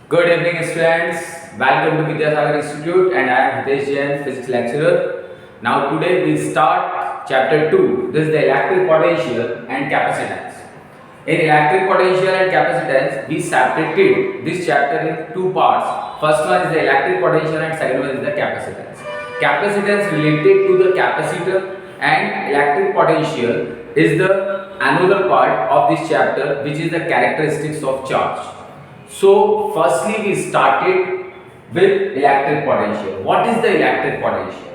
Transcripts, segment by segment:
Good evening, students. Welcome to Vidyasagar Institute, and I am Hitesh Jain, physics lecturer. Now, today we start chapter 2. This is the electric potential and capacitance. In electric potential and capacitance, we separated this chapter in two parts. First one is the electric potential, and second one is the capacitance. Capacitance related to the capacitor, and electric potential is the another part of this chapter, which is the characteristics of charge. So, firstly, we started with electric potential. What is the electric potential?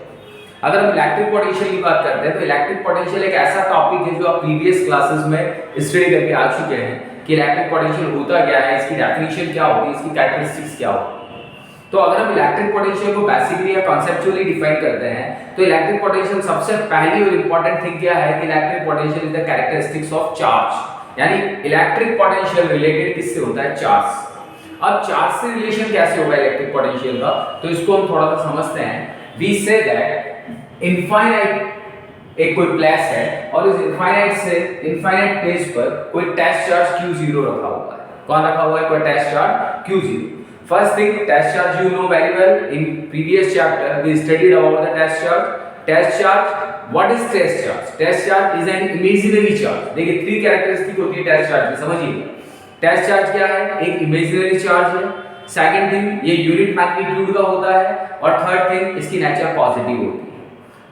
अगर हम electric potential की बात करते हैं तो electric potential एक ऐसा topic है जो आप प्रीवियस क्लासेस में स्टडी करके आ चुके हैं कि इलेक्ट्रिक पोटेंशियल होता क्या है, इसकी डेफिनेशन क्या होती है, इसकी कैरेक्टरिस्टिक्स क्या होती है। तो अगर हम इलेक्ट्रिक पोटेंशियल को बेसिकली या कॉन्सेप्चुअली डिफाइन करते हैं तो इलेक्ट्रिक पोटेंशियल सबसे पहली और इंपॉर्टेंट थिंग क्या है कि electric potential is the characteristics of charge, यानी इलेक्ट्रिक पोटेंशियल रिलेटेड किससे होता है, चार्ज। अब चार्ज से रिलेशन कैसे होगा इलेक्ट्रिक पोटेंशियल का, तो इसको हम थोड़ा सा समझते हैं। वी से दैट इनफाइनाइट एक कोई प्लेस है और इस इनफाइनाइट प्लेस पर कोई टेस्ट चार्ज Q0 रखा हुआ है। कौन रखा हुआ है? कोई test charge Q0। First thing, test charge you know very well, in previous chapter we studied about the test charge. Test charge, what is test charge? Test charge is an imaginary charge. देखिए three characteristic होती है test charge की, समझिए। Test charge क्या है? एक imaginary charge है। Second thing, ये यूनिट मैग्नीट्यूड का होता है। और थर्ड थिंग, इसकी नेचर पॉजिटिव होती है।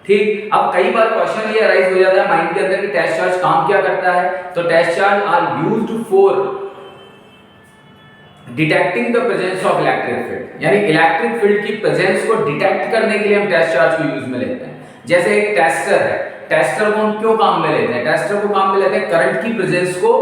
ठीक, अब कई बार क्वेश्चन ये अराइज हो जाता है माइंड के अंदर कि टेस्ट चार्ज काम क्या करता है। तो test charge are used for detecting the presence of electric field, यानी इलेक्ट्रिक फील्ड की प्रेजेंस को डिटेक्ट करने के लिए हम टेस्ट चार्ज को यूज में लेते हैं। जैसे एक टेस्टर है, टेस्टर को हम क्यों काम में लेते हैं? टेस्टर को काम में लेते हैं करंट की प्रेजेंस को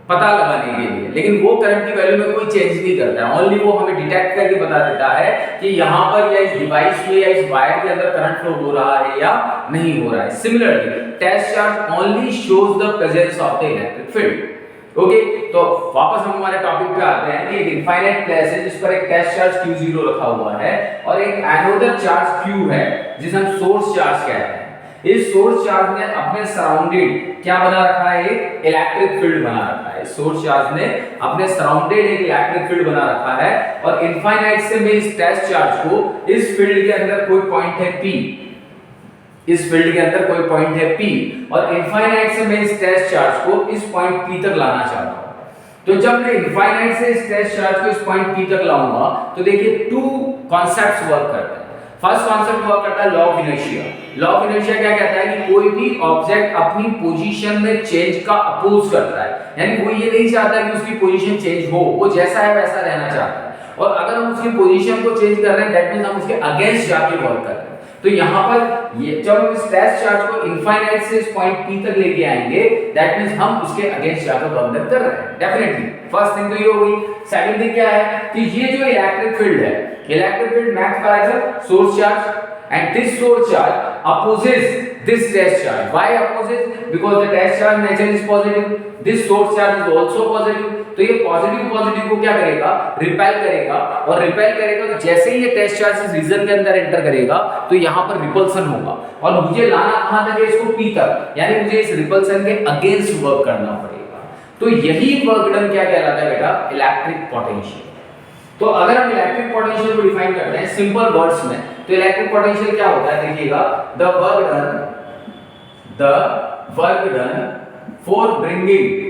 पता लगाने के लिए, लेकिन वो करंट की वैल्यू में कोई चेंज नहीं करता है। ओनली वो हमें डिटेक्ट करके बता देता है कि यहाँ पर या इस डिवाइस में या इस वायर के अंदर करंट फ्लो हो रहा है या नहीं हो रहा है। Similarly test charge only shows the presence of the electric field. Okay, तो वापस हम हमारे टॉपिक पे आते हैं कि एक इनफाइनाइट प्लेस है जिस पर एक टेस्ट चार्ज Q0 रखा हुआ है और एक एनोदर चार्ज Q है जिसे हम सोर्स चार्ज कहते हैं। इस सोर्स चार्ज ने अपने सराउंडेड क्या बना रखा है? एक इलेक्ट्रिक फील्ड बना रखा है। सोर्स चार्ज ने अपने सराउंडेड एक इलेक्ट्रिक फील्ड बना रखा है और इनफाइनाइट से मैं इस टेस्ट चार्ज को इस फील्ड के अंदर कोई पॉइंट है P, इस फील्ड के अंदर कोई पॉइंट है P और इनफाइनाइट से मैं इस टेस्ट चार्ज को इस पॉइंट P तक लाना चाहता हूं। तो जब मैं इनफाइनाइट से इस टेस्ट चार्ज को इस पॉइंट P तक लाऊंगा तो देखिए टू कॉन्सेप्ट्स वर्क करते हैं। फर्स्ट कॉन्सेप्ट वर्क करता है law of inertia. Law of inertia क्या कहता है कि कोई भी ऑब्जेक्ट अपनी पोजीशन में चेंज का अपोज करता है, यानी वो ये नहीं चाहता कि उसकी पोजीशन चेंज हो, वो जैसा है वैसा रहना चाहता है। और अगर हम उसकी पोजीशन को चेंज कर रहे हैं दैट मींस हम उसके अगेंस्ट जाके वर्क कर रहे हैं। तो यहाँ पर ये जब हम इस टेस्ट चार्ज को इनफाइनाइट से इस पॉइंट P तक लेके आएंगे दैट मींस हम उसके अगेंस्ट जाकर वर्क कर रहे हैं। डेफिनेटली फर्स्ट थिंग तो ये होगी। सेकंड थिंग क्या है कि ये जो इलेक्ट्रिक फील्ड है, electric field match by the source charge and this source charge opposes this test charge. Why opposes? Because the test charge nature is positive, this source charge is also positive. तो ये positive को क्या करेगा? Repel करेगा और repel करेगा तो जैसे ही ये टेस्ट चार्ज इस रीजन के अंदर एंटर करेगा तो यहाँ पर रिपल्सन होगा और मुझे लाना कहाँ तक है? इसको P तक, यानी मुझे इस रिपल्सन के अगेंस्ट वर्क करना पड़ेगा। तो यही वर्क डन क्या कहलाता है बेटा? Electric potential. तो अगर हम इलेक्ट्रिक पोटेंशियल को डिफाइन करते हैं सिंपल वर्ड्स में तो इलेक्ट्रिक पोटेंशियल क्या होता है? देखिएगा, the work done for bringing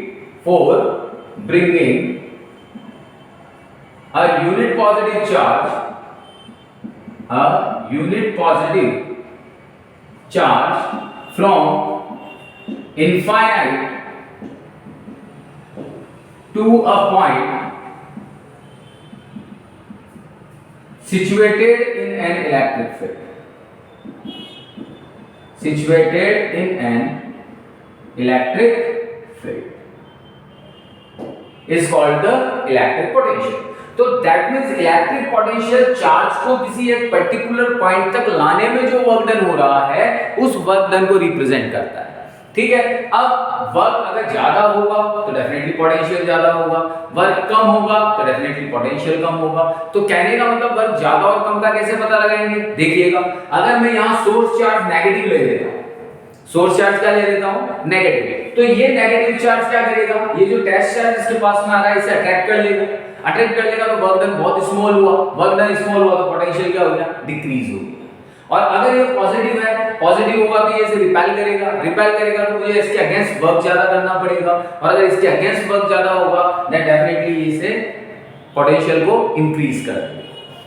a unit positive charge from infinite to a point situated in an electric field, is called the electric potential. तो that means electric potential charge को किसी एक particular point तक लाने में जो work done हो रहा है उस वर्क डन को रिप्रेजेंट करता है। ठीक है, अब वर्क अगर ज्यादा होगा तो डेफिनेटली पोटेंशियल ज्यादा होगा, वर्क कम होगा तो डेफिनेटली पोटेंशियल कम होगा। तो कहने का मतलब वर्क ज्यादा और कम का कैसे पता लगाएंगे? देखिएगा, अगर मैं यहाँ सोर्स चार्ज नेगेटिव ले लेता हूँ, सोर्स चार्ज क्या ले लेता हूँ? नेगेटिव, तो ये नेगेटिव चार्ज क्या करेगा? ये जो टेस्ट चार्ज इसके पास में आ रहा है इसे अट्रैक्ट कर लेगा। अट्रैक्ट कर लेगा तो वर्क डन बहुत स्मॉल हुआ, वर्क डन स्मॉल हुआ तो पोटेंशियल क्या हो गया, डिक्रीज हो गया। और अगर ये पॉजिटिव है, पॉजिटिव होगा तो ये इसे रिपेल करेगा, रिपेल करेगा तो मुझे इसके अगेंस्ट वर्क ज्यादा करना पड़ेगा, और अगर इसके अगेंस्ट वर्क ज्यादा होगा देन डेफिनेटली इसे पोटेंशियल को इंक्रीज कर देगा।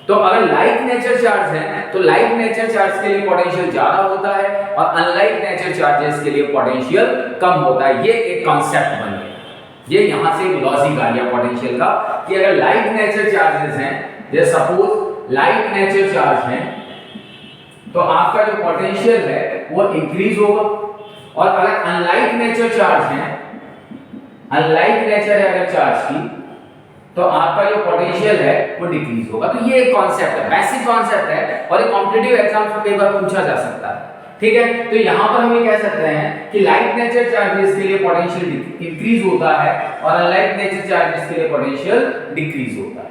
तो अगर लाइक नेचर चार्ज है तो लाइक नेचर चार्ज के लिए पोटेंशियल ज्यादा होता है और अनलाइक नेचर चार्जेस के लिए पोटेंशियल कम होता है। ये एक कॉन्सेप्ट बन गया, ये यहां से एक लॉजिक आ गया पोटेंशियल का कि अगर लाइक नेचर चार्जेस हैं, जैसे सपोज लाइक नेचर चार्ज है तो आपका जो पोटेंशियल है वो इंक्रीज होगा, और अगर अनलाइक नेचर चार्ज है, अनलाइक नेचर है अगर चार्ज की, तो आपका जो पोटेंशियल है वो डिक्रीज होगा। तो ये एक कॉन्सेप्ट है, बेसिक कॉन्सेप्ट है, और एक कॉम्पिटिटिव एग्जाम्स में कई बार पूछा जा सकता है। ठीक है, तो यहां पर हम ये कह सकते हैं कि लाइक नेचर चार्जेस के लिए पोटेंशियल इंक्रीज होता है और अनलाइक नेचर चार्जेस के लिए पोटेंशियल डिक्रीज होता है।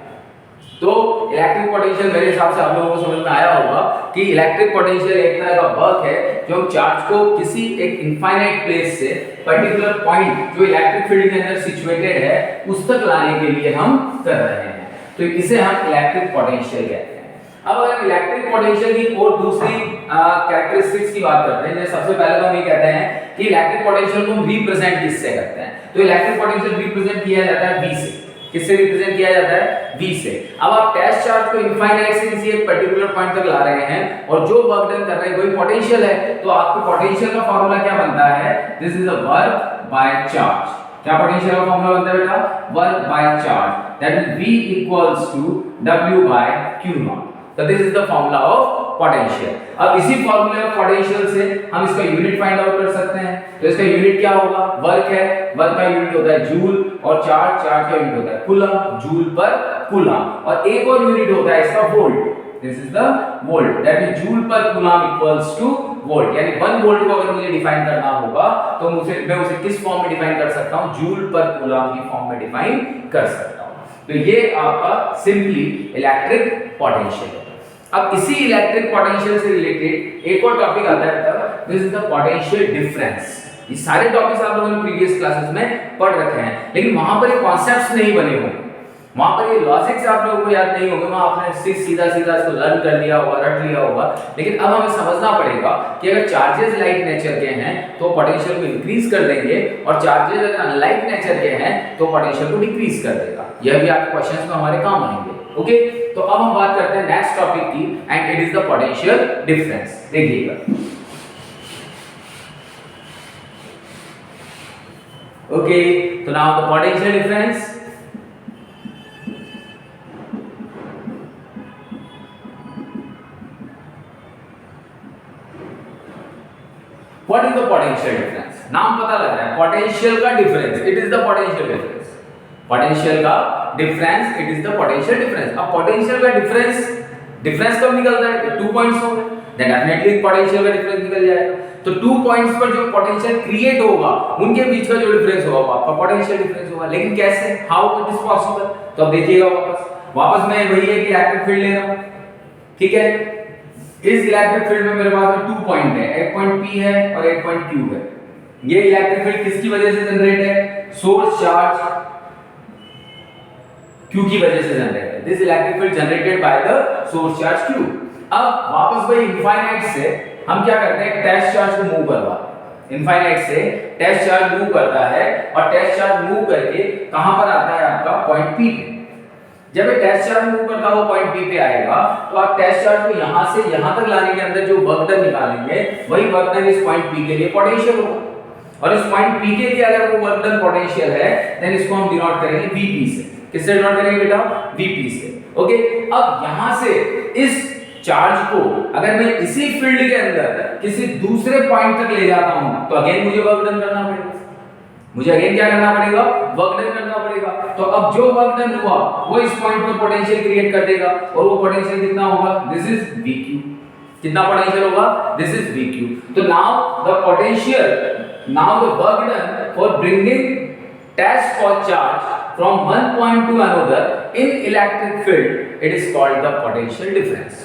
तो इलेक्ट्रिक पोटेंशियल मेरे हिसाब से आप लोगों को समझ में आया होगा कि इलेक्ट्रिक पोटेंशियल एक तरह का वर्क है जो हम चार्ज को किसी एक इनफाइनाइट प्लेस से पर्टिकुलर पॉइंट जो इलेक्ट्रिक फील्ड के अंदर सिचुएटेड है उस तक लाने के लिए हम कर रहे हैं, तो इसे हम इलेक्ट्रिक पोटेंशियल कहते हैं। अब अगर इलेक्ट्रिक पोटेंशियल की और दूसरी कैरेक्टरिस्टिक्स की बात करते हैं, जैसे सबसे पहले तो हम ये कहते हैं कि इलेक्ट्रिक पोटेंशियल को हम रिप्रेजेंट किससे करते हैं, तो इलेक्ट्रिक पोटेंशियल रिप्रेजेंट किया जाता है V से। किससे रिप्रेजेंट किया जाता है, V से। अब आप टेस्ट चार्ज को इनफाइनाइट से किसी एक पर्टिकुलर पॉइंट तक ला रहे हैं और जो वर्क डन कर रहे हैं वही पोटेंशियल है, तो आपके पोटेंशियल का फार्मूला क्या बनता है, this is the work by charge. क्या पोटेंशियल का फार्मूला बनता है बेटा, work by charge, that is V equals to W by Q nought. तो this is the formula of potential. अब इसी फार्मूले ऑफ पोटेंशियल से हम इसका यूनिट फाइंड आउट कर सकते हैं। तो इसका यूनिट क्या होगा, वर्क है, वर्क का यूनिट होता है जूल, और चार्ज का यूनिट होता है कूलम, जूल पर कूलम, और एक और यूनिट होता है इसका volt, this is the volt, that is joule पर कूलम इक्वल्स टू वोल्ट। यानी 1 वोल्ट को अगर मुझे डिफाइन करना होगा तो मैं उसे किस फॉर्म में डिफाइन कर सकता हूं, जूल पर कूलम की फॉर्म में डिफाइन कर सकता हूं। तो ये आपका सिंपली इलेक्ट्रिक पोटेंशियल है। अब इसी इलेक्ट्रिक पोटेंशियल से रिलेटेड एक और टॉपिक आता है, this is the potential difference. ये सारे टॉपिक्स आप लोगों ने प्रीवियस क्लासेस में पढ़ रखे हैं, लेकिन वहां पर ये कॉन्सेप्ट्स नहीं बने होंगे, वहां पर ये लॉजिक्स आप लोगों को याद नहीं होंगे, वहां आपने सीधा इसको लर्न कर लिया होगा, रट लिया होगा। लेकिन अब हमें समझना पड़ेगा कि अगर चार्जेस लाइक नेचर के हैं तो पोटेंशियल को इंक्रीज कर देंगे, और चार्जेस अगर अनलाइक नेचर के हैं तो पोटेंशियल को डिक्रीज कर देगा। यह भी आपके क्वेश्चंस में हमारे काम आएंगे। ओके, तो अब हम बात करते हैं नेक्स्ट टॉपिक की, and it is the potential difference. देखिएगा, ओके, तो now the potential difference. What is the potential difference? नाम पता लग रहा है, पोटेंशियल का difference, it is the potential difference. Potential का difference, it is the potential difference. अब पोटेंशियल का डिफरेंस कब निकलता है, 2 पॉइंट्स हो गए, देन डेफिनेटली पोटेंशियल का डिफरेंस निकल जाएगा। तो 2 पॉइंट्स पर जो पोटेंशियल क्रिएट होगा उनके बीच का जो डिफरेंस होगा वो आपका पोटेंशियल डिफरेंस होगा। लेकिन कैसे, हाउ इट इज पॉसिबल? तो अब देखिएगा, वापस मैं वही है कि इलेक्ट्रिक फील्ड ले रहा हूं, ठीक है। इस इलेक्ट्रिक फील्ड में मेरे पास 2 पॉइंट है, एक पॉइंट P है और एक पॉइंट Q है। ये इलेक्ट्रिक फील्ड किसकी वजह से जनरेट है, सोर्स चार्ज Q की वजह से जनरेट है। This electric field generated by the source charge Q। अब वापस वही इनफाइनाइट से हम क्या करते हैं, टेस्ट चार्ज को मूव करवाते हैं। इनफाइनाइट से टेस्ट चार्ज मूव करता है, और टेस्ट चार्ज मूव करके कहां पर आता है आपका, पॉइंट P पे। जब ये टेस्ट चार्ज मूव करता है वो पॉइंट P पे आएगा, तो आप टेस्ट चार्ज को यहां से यहां तक लाने के अंदर जो वर्क डन निकालेंगे वही वर्क डन इस पॉइंट P के लिए पोटेंशियल होगा, और इस पॉइंट P के लिए अगर वो वर्क डन पोटेंशियल है देन इसको हम डिनोट करेंगे Vp से। किससे डिनोट करेंगे बेटा, Vp से। ओके, अब यहां से इस चार्ज को अगर मैं इसी फील्ड के अंदर किसी दूसरे पॉइंट तक ले जाता हूं तो अगेन मुझे वर्क डन करना पड़ेगा, मुझे अगेन क्या करना पड़ेगा, वर्क डन करना पड़ेगा। तो अब जो वर्क डन हुआ वो इस पॉइंट पर पोटेंशियल क्रिएट कर देगा, और वो पोटेंशियल कितना होगा, दिस इज Vq। कितना पोटेंशियल होगा, दिस इज Vq। तो now the potential, now the work done for bringing test for charge from one point to another in electric field, it is called the potential difference।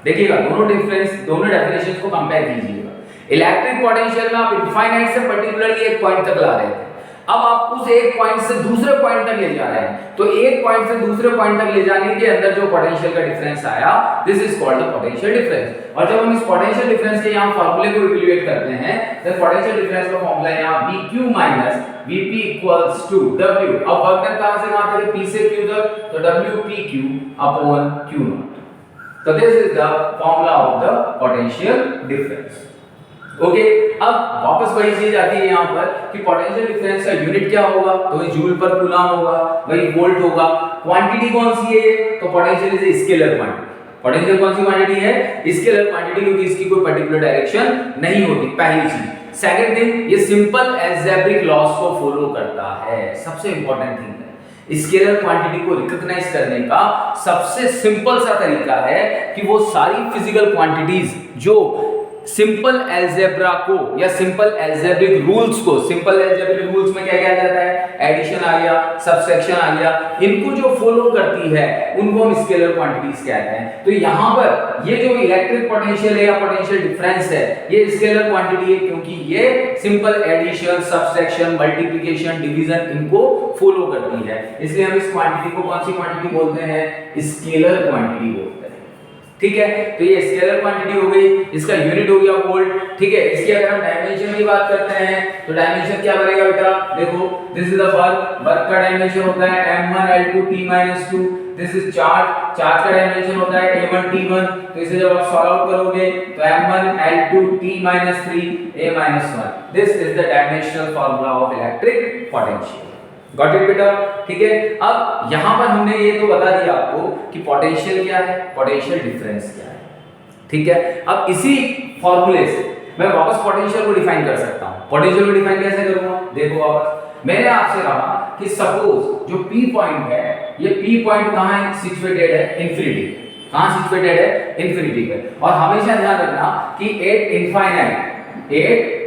देखिएगा, दोनों definitions को compare कीजिएगा। Electric potential में आप infinite से particularly एक point तक ला रहे थे, अब आप उस एक पॉइंट से दूसरे पॉइंट तक ले जा रहे हैं, तो एक पॉइंट से दूसरे पॉइंट तक ले जाने के अंदर जो पोटेंशियल का डिफरेंस आया, this is called the potential difference. और जब हम इस पोटेंशियल डिफरेंस के यहाँ फॉर्मूले को इवैल्यूएट करते हैं, तो पोटेंशियल डिफरेंस का फॉर्मूला यहाँ VQ minus VP equals to W। अब वर्क डन कहां से कहां तक, P से Q तक, तो WPQ upon Q0। So this is the formula of the potential difference. Okay, अब वापस वही चीज आती है यहाँ पर कि पोटेंशियल डिफरेंस का यूनिट क्या होगा, तो वही जूल पर कूलम होगा, वही वोल्ट होगा। क्वांटिटी कौन सी है ये, तो potential is a scalar quantity. Potential कौन सी क्वांटिटी है, स्केलर क्वांटिटी, क्योंकि इसकी कोई पर्टिकुलर डायरेक्शन नहीं होती, पहली चीज। सेकंड थिंग, ये सिंपल अलजेब्रिक लॉस को फॉलो करता है, सबसे इंपॉर्टेंट थिंग है। स्केलर क्वांटिटी को रिकॉग्नाइज करने का सबसे सिंपल सा तरीका है कि वो सारी फिजिकल क्वांटिटीज जो सिंपल अलजेब्रा को या सिंपल अलजेब्रिक रूल्स को, सिंपल अलजेब्रिक रूल्स में क्या क्या जाता है, एडिशन आ गया, सबट्रैक्शन आ गया, इनको जो फॉलो करती है उनको हम स्केलर क्वांटिटीज कहते हैं। तो यहाँ पर ये जो इलेक्ट्रिक पोटेंशियल है या पोटेंशियल डिफरेंस है, ये स्केलर क्वांटिटी है, क्योंकि ये simple addition, subtraction, multiplication, division इनको फॉलो करती है। इसलिए हम इस क्वांटिटी को कौन सी क्वांटिटी बोलते हैं, स्केलर क्वांटिटी बोलते हैं। ठीक है, तो ये स्केलर क्वांटिटी हो गई, इसका यूनिट हो गया वोल्ट। ठीक है, इसकी अगर हम डायमेंशन की बात करते हैं तो डायमेंशन क्या बनेगा बेटा, देखो दिस इज द वर्क का डायमेंशन होता है m1 L2 T-2, this is charge का डायमेंशन होता है a1 T1। तो इसे जब आप सॉल्व आउट करोगे तो m1 L2 T-3 a-1, this is the dimensional formula of electric potential. Got it बेटा, ठीक है। अब यहां पर हमने ये तो बता दिया आपको कि पोटेंशियल क्या है, पोटेंशियल डिफरेंस क्या है, ठीक है। अब इसी फॉर्मूले से मैं वापस पोटेंशियल को डिफाइन कर सकता हूं। पोटेंशियल को डिफाइन कैसे करूंगा, देखो वापस मैंने आपसे कहा कि सपोज जो P पॉइंट है, ये P पॉइंट कहां है, सिचुएटेड है इन्फिनिटी। कहां सिचुएटेड है, इन्फिनिटी पे। और हमेशा ध्यान रखना कि एट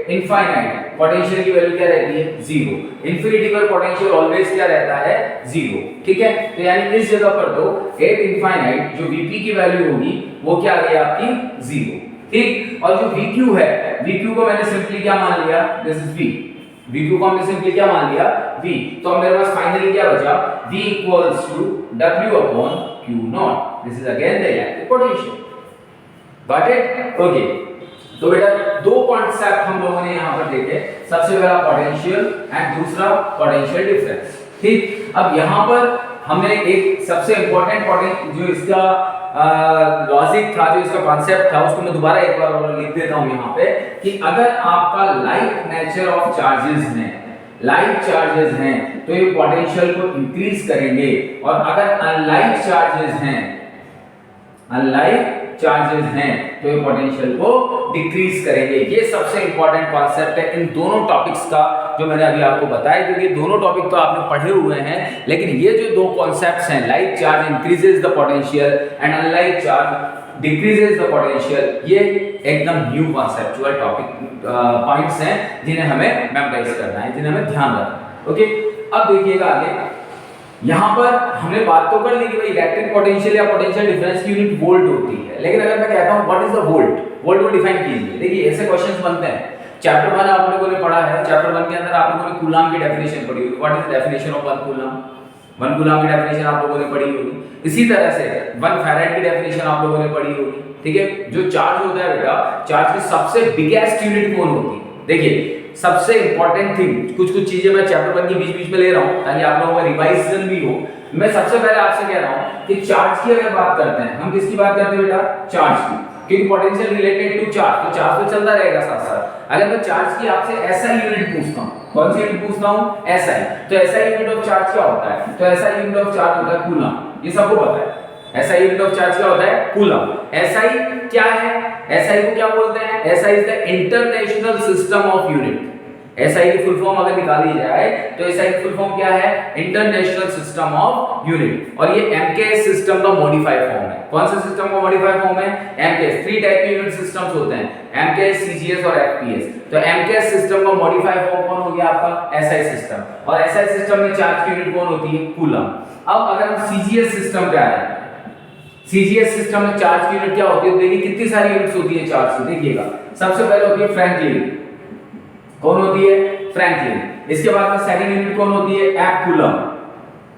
इनफाइनाइट पोटेंशियल की वैल्यू क्या रहती है, 0। इन्फिनिटी पर पोटेंशियल ऑलवेज क्या रहता है, 0। ठीक है, तो यानी इस जगह पर तो एट इनफाइनाइट जो Vp की वैल्यू होगी वो क्या आ गई आपकी, 0। ठीक, और जो Vq है, Vq को मैंने सिंपली क्या मान लिया, दिस इज V। Vq को हमने सिंपली क्या मान लिया, V। तो अब मेरे पास फाइनली क्या बचा, V equals to W upon Q0। This is again the electric potential. Got it, okay. तो बेटा दो कॉन्सेप्ट हम लोगों ने यहाँ पर देखे, सबसे पहला पोटेंशियल एंड दूसरा पोटेंशियल डिफरेंस। ठीक, अब यहाँ पर हमने एक सबसे इंपॉर्टेंट जो इसका लॉजिक था, जो इसका कॉन्सेप्ट था, उसको मैं दोबारा एक बार और लिख देता हूँ यहाँ पे कि अगर आपका लाइक नेचर ऑफ चार्जेस हैं, लाइक चार्जेस हैं तो ये पोटेंशियल को इंक्रीज करेंगे, और अगर अनलाइक चार्जेस हैं तो ये पोटेंशियल को डिक्रीज करेंगे। ये सबसे इंपॉर्टेंट कॉन्सेप्ट है इन दोनों टॉपिक्स का जो मैंने अभी आपको बताया, क्योंकि दोनों टॉपिक तो आपने पढ़े हुए हैं, लेकिन ये जो दो कॉन्सेप्ट्स हैं, like charge increases the potential and unlike charge decreases the potential, ये एकदम न्यू कॉन्सेप्चुअल टॉपिक पॉइंट्स हैं जिन्हें हमें मेमोराइज करना है, जिन्हें हमें ध्यान रखना है। ओके, अब देखिएगा आगे, यहाँ पर हमने बात तो कर ली कि भाई इलेक्ट्रिक पोटेंशियल या पोटेंशियल डिफरेंस की यूनिट वोल्ट होती है, लेकिन अगर मैं कहता हूँ what is the volt, volt को डिफाइन कीजिए। देखिए ऐसे क्वेश्चंस बनते हैं। चैप्टर 1 आप लोगों ने पढ़ा है, चैप्टर 1 के अंदर आप लोगों ने कूलम की डेफिनेशन पढ़ी होगी। What is the definition of 1 coulomb, 1 coulomb की डेफिनेशन आप लोगों ने पढ़ी होगी। इसी तरह से 1 फैराड की डेफिनेशन आप लोगों ने पढ़ी होगी। ठीक है, जो चार्ज होता है बेटा, चार्ज की सबसे बिगेस्ट यूनिट कौन होती है, देखिए सबसे इंपॉर्टेंट थिंग, कुछ चीजें मैं चैप्टर 1 के बीच में ले रहा हूं ताकि आप लोगों का रिवाइजन भी हो। मैं सबसे पहले आपसे कह रहा हूं कि चार्ज की अगर बात करते हैं, हम किसकी बात करते हैं बेटा, चार्ज की, क्योंकि पोटेंशियल रिलेटेड टू चार्ज, तो चार्ज तो चलता रहेगा साथ साथ। अगर मैं चार्ज की आपसे एसआई यूनिट पूछता हूं, कौन सी यूनिट पूछता हूं, एसआई, तो एसआई यूनिट ऑफ चार्ज क्या होता है, तो एसआई यूनिट ऑफ चार्ज होता है कूलम। ये सबको पता है, एसआई यूनिट ऑफ चार्ज क्या होता है, कूलम। एसआई क्या है, एसआई को क्या बोलते हैं, SI is the international system of unit. SI की फुल फॉर्म अगर निकाली जाए तो एसआई की फुल फॉर्म क्या है, इंटरनेशनल सिस्टम ऑफ यूनिट, और ये एमकेएस सिस्टम का मॉडिफाइड फॉर्म है। कौन सा सिस्टम का मॉडिफाइड फॉर्म है, एमकेएस। 3 टाइप के यूनिट सिस्टम्स होते हैं, एमकेएस, सीजीएस और एफपीएस। तो एमकेएस सिस्टम का मॉडिफाइड फॉर्म कौन हो गया आपका, एसआई सिस्टम, और एसआई सिस्टम में चार्ज की यूनिट कौन होती है, कूलम। अब अगर हम सीजीएस सिस्टम पे आए, सीजीएस सिस्टम में चार्ज की यूनिट क्या होती है, देखिए कितनी सारी यूनिट्स होती है चार्ज की। देखिएगा सबसे पहले होती है फ्रैंकलिन, कौन होती है, फ्रैंकलिन। इसके बाद में सेकंड यूनिट कौन होती है? App coulomb.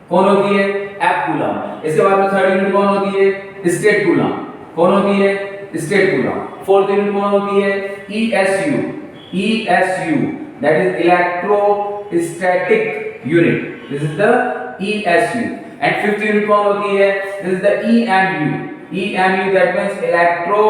कौन होती है? App coulomb. इसके बाद में थर्ड यूनिट कौन होती है? State coulomb. कौन होती है? State coulomb. फोर्थ यूनिट कौन होती है? ईएसयू। ईएसयू that is electrostatic unit. This is the ईएसयू। And fifth unit कौन होती है? This is the EMU. EMU that means electro